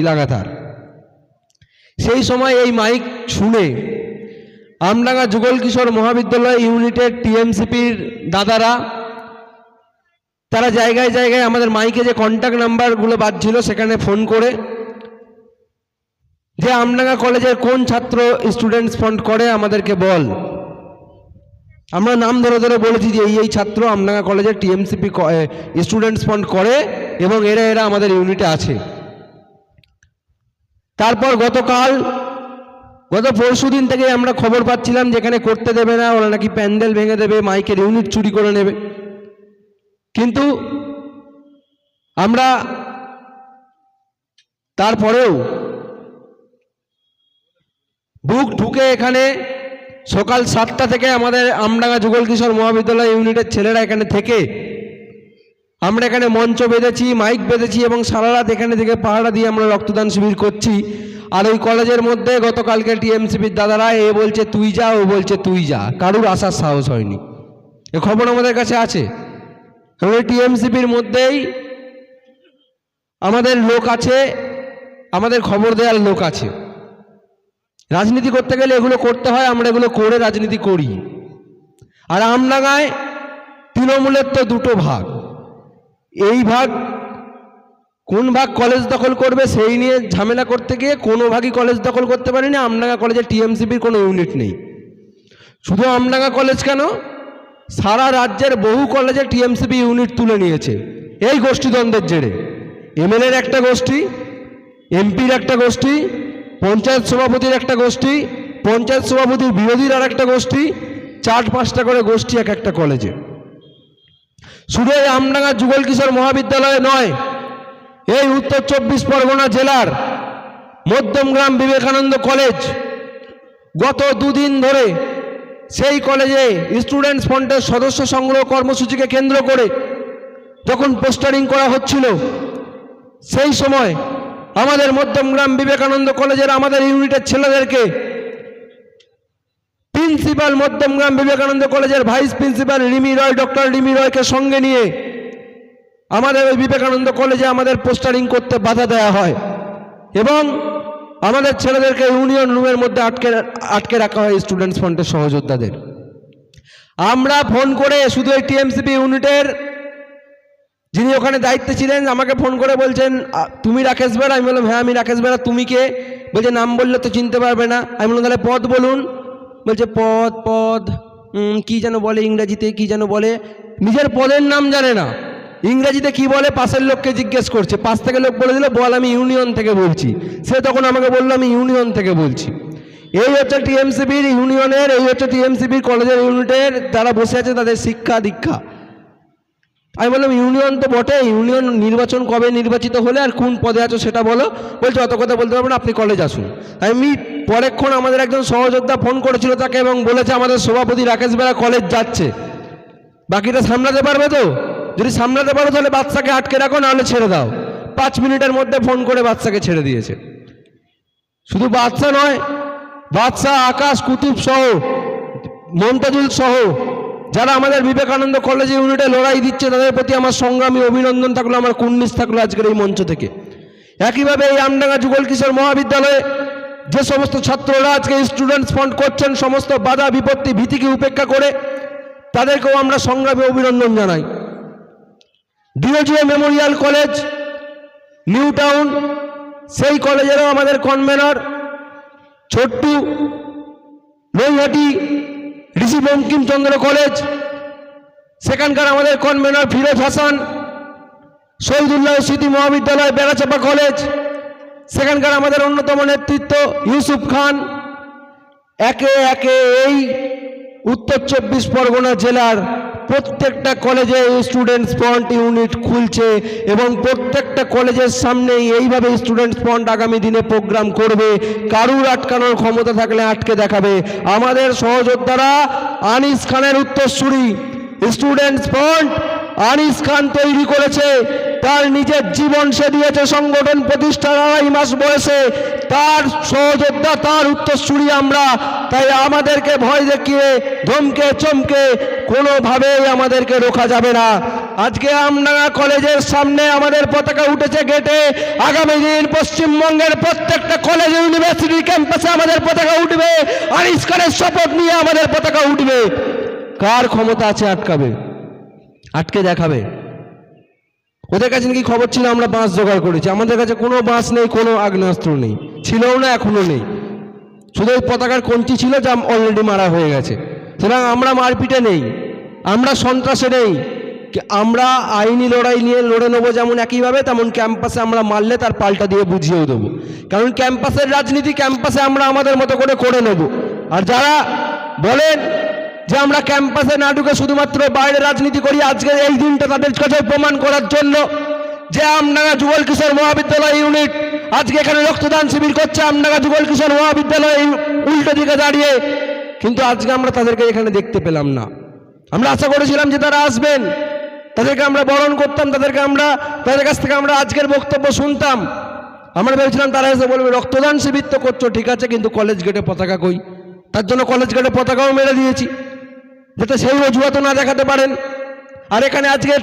লাগাতার। সেই সময় এই মাইক শুনে আমডাঙ্গা যুগল কিশোর মহাবিদ্যালয় ইউনিটের টিএমসিপির দাদারা তারা জায়গায় জায়গায় আমাদের মাইকে যে কন্ট্যাক্ট নাম্বারগুলো বাজছিল সেখানে ফোন করে যে আমডাঙ্গা কলেজের কোন ছাত্র স্টুডেন্টস ফান্ড করে আমাদেরকে বল। আমরা নাম ধরে ধরে বলেছি যে এই ছাত্র আমডাঙ্গা কলেজের টিএমসিপি স্টুডেন্টস ফান্ড করে এবং এরা আমাদের ইউনিটে আছে। তারপর গত পরশু দিন থেকে আমরা খবর পাচ্ছিলাম যেখানে করতে দেবে না, ওরা নাকি প্যান্ডেল ভেঙে দেবে, মাইকের ইউনিট চুরি করে নেবে। কিন্তু আমরা তারপরেও বুক ঢুকে এখানে সকাল 7টা থেকে আমাদের আমডাঙ্গা যুগল কিশোর মহাবিদ্যালয় ইউনিটের ছেলেরা এখানে থেকে আমরা এখানে মঞ্চ বেঁধেছি, মাইক বেঁধেছি এবং সারা রাত এখানে থেকে পাহারা দিয়ে আমরা রক্তদান শিবির করছি। আর ওই কলেজের মধ্যে গতকালকে টিএমসিপির দাদারা এ বলছে তুই যা, ও বলছে তুই যা, কারুর আসার সাহস হয়নি। এ খবর আমাদের কাছে আছে। ওই টিএমসিপির মধ্যেই আমাদের লোক আছে, আমাদের খবর দেওয়ার লোক আছে। রাজনীতি করতে গেলে এগুলো করতে হয়, আমরা এগুলো করে রাজনীতি করি। আর আমডাঙ্গায় তৃণমূলের তো দুটো ভাগ, এই ভাগ কোন ভাগ কলেজ দখল করবে সেই নিয়ে ঝামেলা করতে গিয়ে কোনো ভাগই কলেজ দখল করতে পারিনি। আমডাঙ্গা কলেজে টিএমসিপির কোনো ইউনিট নেই। শুধু আমডাঙ্গা কলেজ কেন, সারা রাজ্যের বহু কলেজে টিএমসিপি ইউনিট তুলে নিয়েছে এই গোষ্ঠীদ্বন্দ্বের জেরে। এমএলএর একটা গোষ্ঠী, এমপির একটা গোষ্ঠী, পঞ্চায়েত সভাপতির একটা গোষ্ঠী, পঞ্চায়েত সভাপতির বিরোধীর আর একটা গোষ্ঠী, 4-5টা করে গোষ্ঠী এক একটা কলেজে। শুধু এই আমডাঙ্গা যুগল কিশোর মহাবিদ্যালয়ে নয়, এই উত্তর 24 পরগনা জেলার মধ্যমগ্রাম বিবেকানন্দ কলেজ গত 2 দিন ধরে সেই কলেজে স্টুডেন্টস ফ্রন্টের সদস্য সংগ্রহ কর্মসূচিকে কেন্দ্র করে যখন পোস্টারিং করা হচ্ছিল, সেই সময় আমাদের মধ্যমগ্রাম বিবেকানন্দ কলেজের আমাদের ইউনিটের ছেলেদেরকে প্রিন্সিপাল মধ্যমগ্রাম বিবেকানন্দ কলেজের ভাইস প্রিন্সিপাল রিমি রয়, ডক্টর রিমি রয়কে সঙ্গে নিয়ে আমাদের ওই বিবেকানন্দ কলেজে আমাদের পোস্টারিং করতে বাধা দেওয়া হয় এবং আমাদের ছেলেদেরকে ইউনিয়ন রুমের মধ্যে আটকে রাখা হয় স্টুডেন্টস ফ্রন্টের সহযোদ্ধাদের। আমরা ফোন করে শুধু এই টিএমসিপি ইউনিটের যিনি ওখানে দায়িত্বে ছিলেন আমাকে ফোন করে বলছেন তুমি রাকেশ বেরা? আমি বললাম হ্যাঁ আমি রাকেশ বেরা। তুমি কে? বলছে নাম বললে তো চিনতে পারবে না। আমি বললাম তাহলে পদ বলুন। বলছে পদ কি যেন বলে, ইংরেজিতে কি যেন বলে, নিজের পদের নাম জানে না, ইংরেজিতে কি বলে পাশের লোককে জিজ্ঞেস করছে। পাশ থেকে লোক বলে দিল বল আমি ইউনিয়ন থেকে বলছি। সে তখন আমাকে বললো আমি ইউনিয়ন থেকে বলছি। এই হচ্ছে টিএমসিপির ইউনিয়নের, এই হচ্ছে টিএমসিপির কলেজের ইউনিটের যারা বসে আছে তাদের শিক্ষা দীক্ষা। আমি বললাম ইউনিয়ন তো বটে, ইউনিয়ন নির্বাচন কবে নির্বাচিত হলে আর কোন পদে আছো সেটা বলো। বলছে অত কথা বলতে পারবো না, আপনি কলেজ আসুন। আমি পরেক্ষণ আমাদের একজন সহযোদ্ধা ফোন করেছিল তাকে এবং বলেছে আমাদের সভাপতি রাকেশ বেরা কলেজ যাচ্ছে, বাকিটা সামলাতে পারবে তো? যদি সামলাতে পারো তাহলে বাচ্চাকে আটকে রাখো, নাহলে ছেড়ে দাও। 5 মিনিটের মধ্যে ফোন করে বাচ্চাকে ছেড়ে দিয়েছে। শুধু বাচ্চা নয়, বাচ্চা, আকাশ, কুতুব সহ, মমতাজুল সহ যারা আমাদের বিবেকানন্দ কলেজ ইউনিটে লড়াই দিচ্ছে তাদের প্রতি আমার সংগ্রামী অভিনন্দন থাকলো, আমার কুর্নিশ থাকলো আজকের এই মঞ্চ থেকে। একইভাবে এই আমডাঙ্গা যুগল কিশোর মহাবিদ্যালয়ে যে সমস্ত ছাত্ররা আজকে স্টুডেন্টস ফান্ড করছেন, সমস্ত বাধা বিপত্তি ভীতিকে উপেক্ষা করে তাদেরকেও আমরা সংগ্রামী অভিনন্দন জানাই। Derozio Memorial college new town, সেই কলেজেরও আমাদের কনভেনর ছোট্টু, নৈহাটি ঋষি বঙ্কিমচন্দ্র কলেজ, সেখানকার আমাদের কনভেনর ফিরোজ হাসান, শহীদুল্লাহ স্মৃতি মহাবিদ্যালয় বেড়াচাপা কলেজ, সেখানকার আমাদের অন্যতম নেতৃত্ব ইউসুফ খান। একে একে এই উত্তর 24 পরগনা জেলার প্রত্যেকটা কলেজে স্টুডেন্টস ফ্রন্ট ইউনিট খুলছে এবং প্রত্যেকটা কলেজের সামনেই এইভাবে স্টুডেন্টস ফ্রন্ট আগামী দিনে প্রোগ্রাম করবে। কারুর আটকানোর ক্ষমতা থাকলে আটকে দেখাবে। আমাদের সহযোদ্ধারা আনিস খানের উত্তরসূরি স্টুডেন্টস ফ্রন্ট আনিস খান তৈরি করেছে, তার নিজের জীবন সে দিয়েছে সংগঠন প্রতিষ্ঠার 2.5 মাস বয়সে। তার সহযোদ্ধা, তার উত্তরসূরি আমরা। তাই আমাদেরকে ভয় দেখিয়ে ধমকে চমকে কোনোভাবেই আমাদেরকে রোখা যাবে না। আজকে আমডাঙ্গা কলেজের সামনে আমাদের পতাকা উঠেছে গেটে। আগামী দিন পশ্চিমবঙ্গের প্রত্যেকটা কলেজ ইউনিভার্সিটি ক্যাম্পাসে আমাদের পতাকা উঠবে, আরিস্কারের শপথ নিয়ে আমাদের পতাকা উঠবে। কার ক্ষমতা আছে আটকাবে? আটকে দেখাবে। ওদের কাছে নাকি খবর ছিল আমরা বাঁশ জোগাড় করেছি। আমাদের কাছে কোনো বাঁশ নেই, কোনো আগ্নেয়াস্ত্র নেই, ছিলও না, এখনো নেই। শুধু ওই পতাকার কঞ্চি ছিল, যা অলরেডি মারা হয়ে গেছে। সুতরাং আমরা মারপিটে নেই, আমরা সন্ত্রাসে নেই। আমরা আইনি লড়াই নিয়ে লড়ে নেবো, যেমন একইভাবে তেমন ক্যাম্পাসে আমরা মারলে তার পাল্টা দিয়ে বুঝিয়েও দেবো। কারণ ক্যাম্পাসের রাজনীতি ক্যাম্পাসে আমরা আমাদের মতো করে নেব। আর যারা বলেন যে আমরা ক্যাম্পাসে না ঢুকে শুধুমাত্র বাইরে রাজনীতি করি, আজকে এই দিনটা তাদের কাছে প্রমাণ করার জন্য যে আমডাঙ্গা যুগল কিশোর মহাবিদ্যালয় ইউনিট আজকে এখানে রক্তদান শিবির করছে। আমডাঙ্গা যুগল কিশোর মহাবিদ্যালয় উল্টো দিকে দাঁড়িয়ে, কিন্তু আজকে আমরা তাদেরকে এখানে দেখতে পেলাম না। আমরা আশা করেছিলাম যে তারা আসবেন, তাদেরকে আমরা বরণ করতাম, তাদের কাছ থেকে আমরা আজকের বক্তব্য শুনতাম। আমরা ভেবেছিলাম তারা এসে বলবে রক্তদান শিবির তো করছো, ঠিক আছে, কিন্তু কলেজ গেটে পতাকা কই? তার জন্য কলেজ গেটে পতাকাও মেরে দিয়েছি, যাতে সেই অজুহাতও না দেখাতে পারেন। আর এখানে আজকে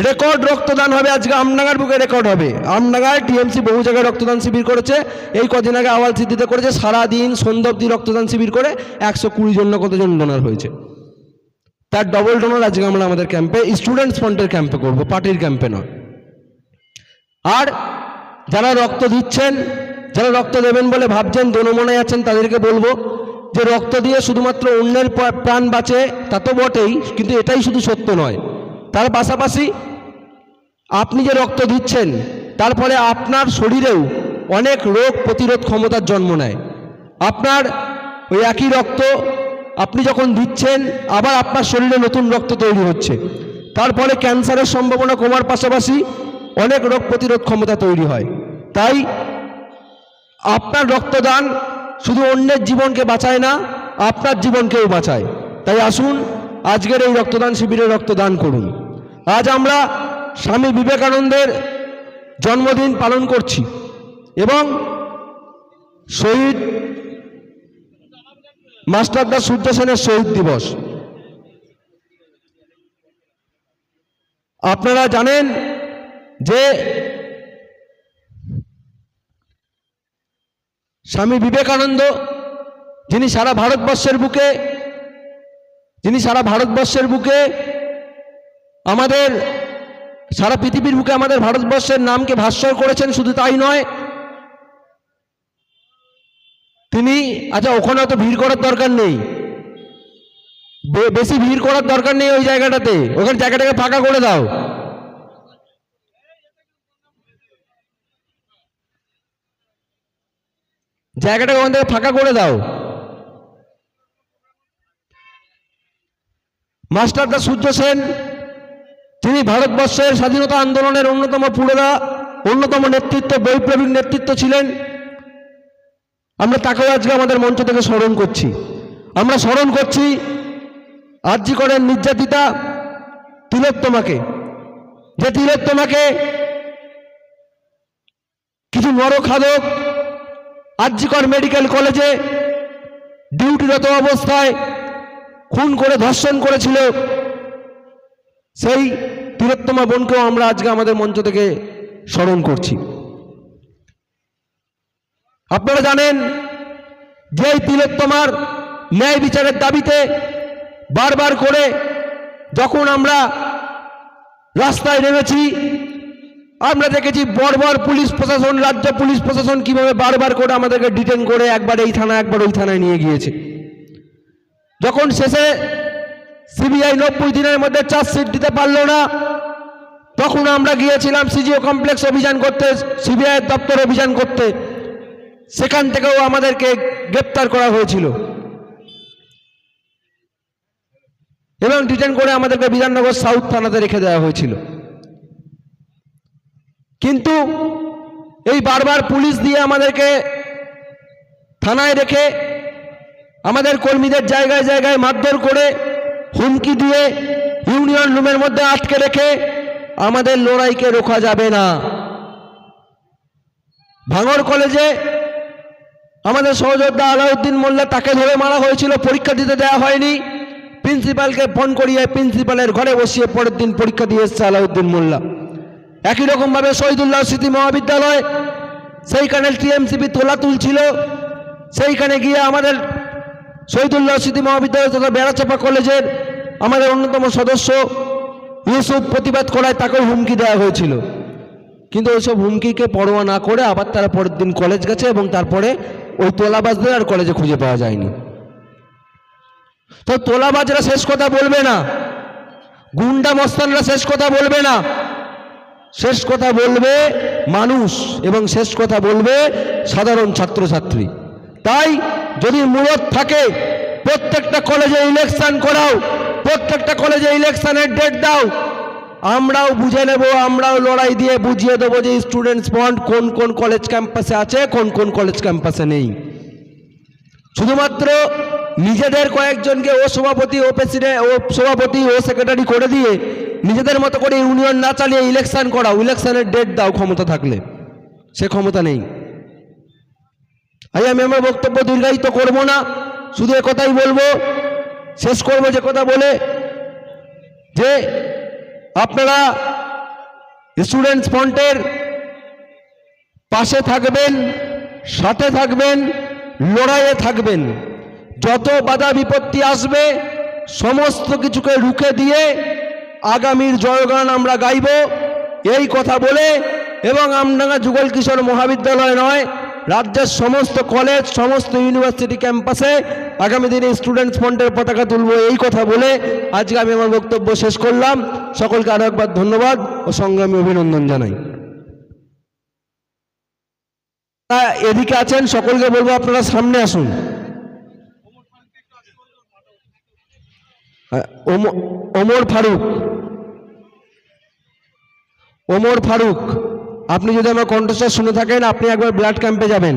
রেকর্ড রক্তদান হবে, আজকে আমডাঙ্গার বুকে রেকর্ড হবে। আমডাঙ্গায় টিএমসি বহু জায়গায় রক্তদান শিবির করেছে, এই কদিন আগে আওয়াল সিদ্ধিতে করেছে। সারাদিন সন্ধ্যা অবধি রক্তদান শিবির করে 120 জন না কতজন ডোনার হয়েছে। তার ডবল ডোনার আজকে আমরা আমাদের ক্যাম্পে, স্টুডেন্টস ফ্রন্টের ক্যাম্পে করবো, পার্টির ক্যাম্পে নয়। আর যারা রক্ত দিচ্ছেন, যারা রক্ত দেবেন বলে ভাবছেন, দনমনে আছেন, তাদেরকে বলবো যে রক্ত দিয়ে শুধুমাত্র অন্যের প্রাণ বাঁচে তা তো বটেই, কিন্তু এটাই শুধু সত্য নয়। তার পাশাপাশি আপনি যে রক্ত দিচ্ছেন তার ফলে আপনার শরীরেও অনেক রোগ প্রতিরোধ ক্ষমতার জন্ম নেয়। আপনার ওই একই রক্ত আপনি যখন দিচ্ছেন, আবার আপনার শরীরে নতুন রক্ত তৈরি হচ্ছে, তার ফলে ক্যান্সারের সম্ভাবনা কমার পাশাপাশি অনেক রোগ প্রতিরোধ ক্ষমতা তৈরি হয়। তাই আপনার রক্তদান শুধু অন্যের জীবনকে বাঁচায় না, আপনার জীবনকেও বাঁচায়। তাই আসুন আজকের এই রক্তদান শিবিরে রক্তদান করুন। আজ আমরা স্বামী বিবেকানন্দের জন্মদিন পালন করছি এবং শহীদ মাস্টারদা সূর্য সেনের শহীদ দিবস। আপনারা জানেন যে স্বামী বিবেকানন্দ, যিনি সারা ভারতবর্ষের বুকে আমাদের সারা পৃথিবীর বুকে আমাদের ভারতবর্ষের নামকে ভাস্বর করেছেন। শুধু তাই নয়, তিনি ওখানে তো ভিড় করার দরকার নেই, বেশি ভিড় করার দরকার নেই ওই জায়গাটাতে। ওখানে জায়গাটাকে ফাঁকা করে দাও। জায়গাটাকে ওখান থেকে ফাঁকা করে দাও। মাস্টারদা সূর্য সেন, তিনি ভারতবর্ষের স্বাধীনতা আন্দোলনের অন্যতম নেতৃত্ব, বৈপ্লবিক নেতৃত্ব ছিলেন। আমরা তাকেও আজকে আমাদের মঞ্চ থেকে স্মরণ করছি। আমরা স্মরণ করছি আরজি করেন নির্যাতিতা তিলোত্তমাকে, যে তিলোত্তমাকে কিছু নরখাদক আরজি কর মেডিকেল কলেজে ডিউটিরত অবস্থায় খুন করে ধর্ষণ করেছিল। সেই তিলোত্তমা বোনকেও আমরা আজকে আমাদের মঞ্চ থেকে স্মরণ করছি। আপনারা জানেন যে এই তিলোত্তমার ন্যায় বিচারের দাবিতে বারবার করে যখন আমরা রাস্তায় নেমেছি, আমরা দেখেছি বর্বর পুলিশ প্রশাসন, রাজ্য পুলিশ প্রশাসন কিভাবে বারবার করে আমাদেরকে ডিটেন করে একবার এই থানা একবার ওই থানায় নিয়ে গিয়েছে। যখন শেষে সিবিআই 90 দিনের মধ্যে চার্জশিট দিতে পারলো না, তখন আমরা গিয়েছিলাম সিজিও কমপ্লেক্স অভিযান করতে, সিবিআই দপ্তর অভিযান করতে। সেখান থেকেও আমাদেরকে গ্রেপ্তার করা হয়েছিল এবং ডিটেন করে আমাদেরকে বিধাননগর সাউথ থানাতে রেখে দেওয়া হয়েছিল। কিন্তু এই বারবার পুলিশ দিয়ে আমাদেরকে থানায় রেখে, আমাদের কর্মীদের জায়গায় জায়গায় মারধর করে, হুমকি দিয়ে, ইউনিয়ন রুমের মধ্যে আটকে রেখে আমাদের লড়াইকে রোখা যাবে না। ভাঙড় কলেজে আমাদের সহযোদ্ধা আলাউদ্দিন মোল্লা, তাকে ধরে মারা হয়েছিল, পরীক্ষা দিতে দেওয়া হয়নি। প্রিন্সিপালকে ফোন করিয়ে প্রিন্সিপালের ঘরে বসিয়ে পরের দিন পরীক্ষা দিয়ে এসছে আলাউদ্দিন মোল্লা। একই রকমভাবে শহীদুল্লাহ স্মৃতি মহাবিদ্যালয়, সেইখানে টিএমসিপি তোলা তুলছিল, সেইখানে গিয়ে আমাদের শহীদুল্লাহ স্মৃতি মহাবিদ্যালয় তথা বেড়াচাপা কলেজের আমাদের অন্যতম সদস্য ইউসুফ প্রতিবাদ করায় তাকেও হুমকি দেওয়া হয়েছিল। কিন্তু ওইসব হুমকিকে পরোয়া না করে আবার তারা পরের দিন কলেজ গেছে এবং তারপরে ওই তোলাবাজদের আর কলেজে খুঁজে পাওয়া যায়নি। তো তোলাবাজরা শেষ কথা বলবে না, গুন্ডা মস্তানরা শেষ কথা বলবে না, শেষ কথা বলবে মানুষ এবং শেষ কথা বলবে সাধারণ ছাত্রছাত্রী। তাই যদি মুরত থাকে প্রত্যেকটা কলেজে ইলেকশন করাও, প্রত্যেকটা কলেজে ইলেকশনের ডেট দাও, আমরাও বুঝে নেব, আমরাও লড়াই দিয়ে বুঝিয়ে দেবো যে স্টুডেন্টস বন্ড কোন কোন কলেজ ক্যাম্পাসে আছে, কোন কোন কলেজ ক্যাম্পাসে নেই। শুধুমাত্র নিজেদের কয়েকজনকে ও সভাপতি ও প্রেসিডেন্ট ও সভাপতি ও সেক্রেটারি করে দিয়ে নিজেদের মতো করে ইউনিয়ন না চালিয়ে ইলেকশন করাও, ইলেকশনের ডেট দাও ক্ষমতা থাকলে, সে ক্ষমতা নেই। আমি আমার বক্তব্য দীর্ঘায়িত করব না, শুধু একথাই বলবো, শেষ করবো যে কথা বলে যে আপনারা স্টুডেন্টস ফ্রন্টের পাশে থাকবেন, সাথে থাকবেন, লড়াইয়ে থাকবেন। যত বাধা বিপত্তি আসবে সমস্ত কিছুকে রুখে দিয়ে আগামীর জয়গান আমরা গাইব, এই কথা বলে এবং আমডাঙ্গা যুগল কিশোর মহাবিদ্যালয় নয়, রাজ্যের সমস্ত কলেজ, সমস্ত ইউনিভার্সিটি ক্যাম্পাসে আগামী দিনে স্টুডেন্টস ফ্রন্টের পতাকা তুলব, এই কথা বলে আজকে আমি আমার বক্তব্য শেষ করলাম। সকলকে আরো একবার ধন্যবাদ ও সংগ্রামী অভিনন্দন জানাই। এদিকে আছেন সকলকে বলবো আপনারা সামনে আসুন। ওমর ফারুক, আপনি যদি আমার কণ্ঠস্বর শুনে থাকেন আপনি একবার ব্লাড ক্যাম্পে যাবেন।